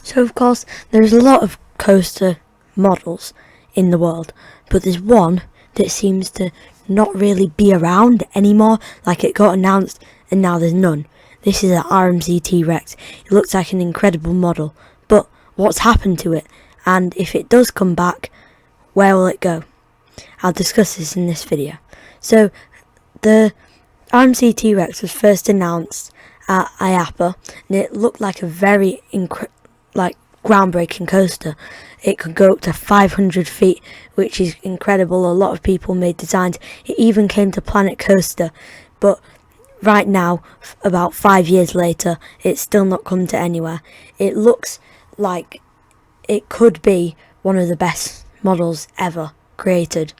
So of course there's a lot of coaster models in the world, but there's one that seems to not really be around anymore. Like, it got announced and now there's none. This is an RMC-T-rex. It looks like an incredible model, but what's happened to it? And if it does come back, where will it go? I'll discuss this in this video. So the RMC-T-rex was first announced at IAAPA, and it looked like a very groundbreaking coaster. It could go up to 500 feet, which is incredible. A lot of people made designs. It even came to Planet Coaster, but right now, about 5 years later, it's still not come to anywhere. It looks like it could be one of the best models ever created,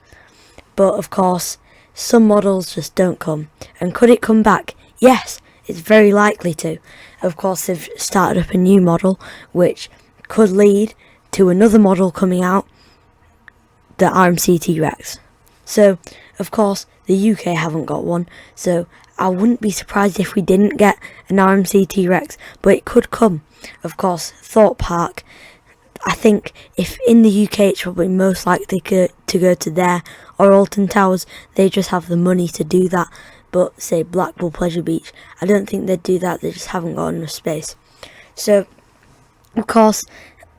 but of course some models just don't come. And could it come back? Yes, it's very likely to. Of course, they've started up a new model which could lead to another model coming out, the RMC T-rex. So of course the UK haven't got one, so I wouldn't be surprised if we didn't get an RMC T-rex, but it could come. Of course, Thorpe Park, I think if in the UK it's probably most likely to go to there, or Alton Towers. They just have the money to do that. But say Blackpool Pleasure Beach, I don't think they'd do that. They just haven't got enough space. So of course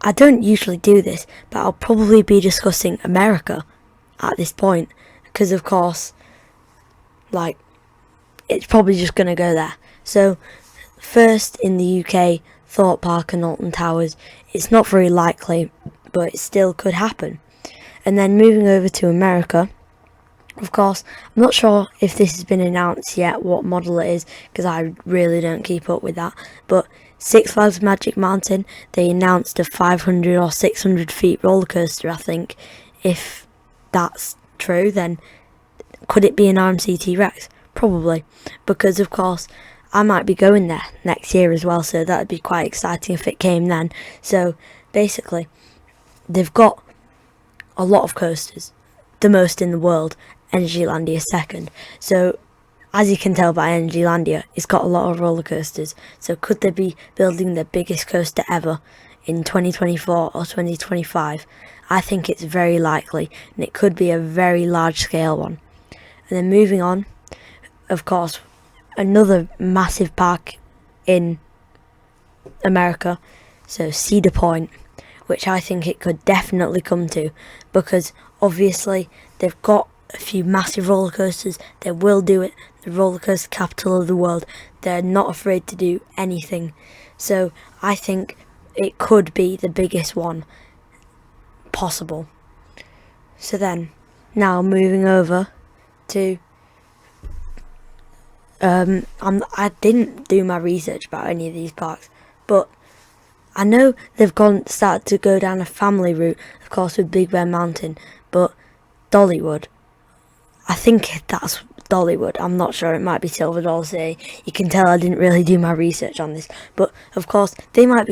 I don't usually do this, but I'll probably be discussing America at this point, because of course it's probably just going to go there. So first in the UK, Thorpe Park and Alton Towers. It's not very likely, but it still could happen. And then moving over to America, of course, I'm not sure if this has been announced yet, what model it is, because I really don't keep up with that. But Six Flags Magic Mountain, they announced a 500 or 600 feet roller coaster, I think. If that's true, then could it be an RMC T-rex? Probably, because of course I might be going there next year as well, so that would be quite exciting if it came then. So basically, they've got a lot of coasters, the most in the world. Energylandia second. So as you can tell by Energylandia, it's got a lot of roller coasters. So could they be building the biggest coaster ever in 2024 or 2025? I think it's very likely, and it could be a very large scale one. And then moving on, of course, another massive park in America, so Cedar Point, which I think it could definitely come to, because obviously they've got a few massive roller coasters. They will do it. The roller coaster capital of the world. They're not afraid to do anything. So I think it could be the biggest one possible. So then, now moving over to I didn't do my research about any of these parks, but I know they've started to go down a family route, of course, with Big Bear Mountain, but Dollywood, I think that's Dollywood. I'm not sure. It might be Silver Dollar City. You can tell I didn't really do my research on this, but of course they might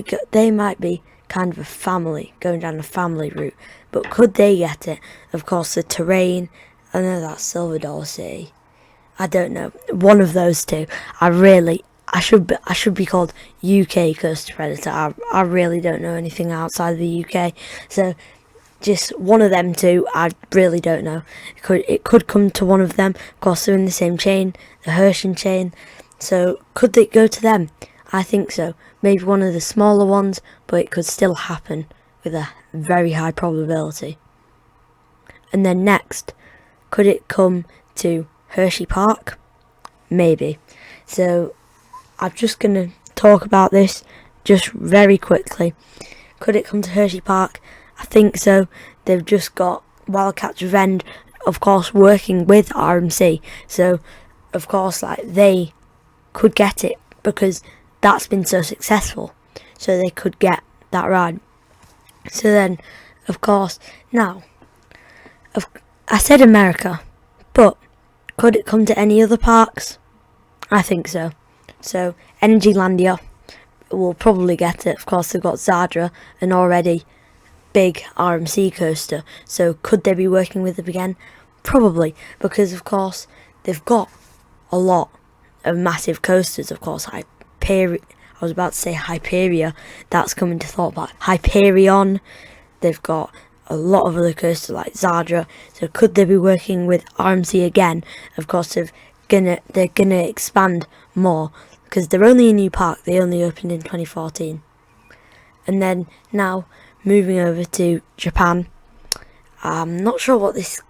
be kind of a family, going down a family route. But could they get it? Of course, the terrain. I know that's Silver Dollar City. I don't know. One of those two. I should be called UK Coaster Predator. I really don't know anything outside of the UK. So just one of them two, I really don't know. It could come to one of them. Of course, they're in the same chain, the Herschend chain. So could it go to them? I think so. Maybe one of the smaller ones, but it could still happen with a very high probability. And then next, could it come to Hershey Park? Maybe. So I'm just going to talk about this just very quickly. Could it come to Hershey Park? I think so. They've just got Wildcats Revenge, of course, working with RMC. So, of course, they could get it because that's been so successful. So they could get that ride. So then, of course, now, I said America, but could it come to any other parks? I think so. So, Energylandia will probably get it. Of course, they've got Zadra, an already big RMC coaster. So, could they be working with them again? Probably, because, of course, they've got a lot of massive coasters. Of course, I was about to say Hyperia. That's coming to Thought Park. Hyperion. They've got a lot of other coasters like Zadra. So could they be working with RMC again? Of course, they're gonna expand more because they're only a new park. They only opened in 2014. And then now moving over to Japan. I'm not sure what this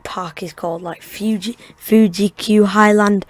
park is called, like Fuji Q Highland